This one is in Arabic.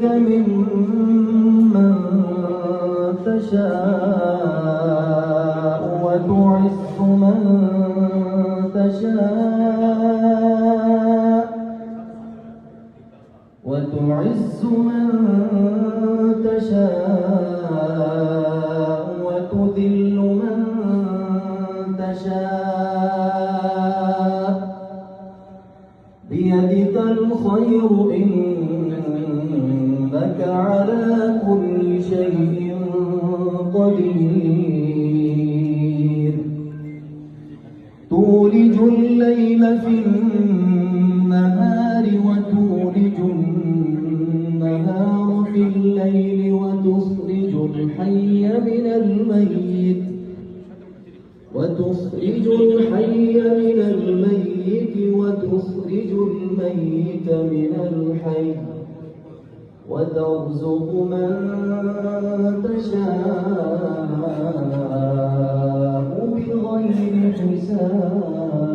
بيدك ممن تشاء وتعز من تشاء وتذل من تشاء بيدك الخير إنك على كل شيء قدير تولج الليل في النهار وتولج النهار في الليل وتخرج الحي من الميت وتخرج الميت من الحي وترزق من تشاء بغير حساب.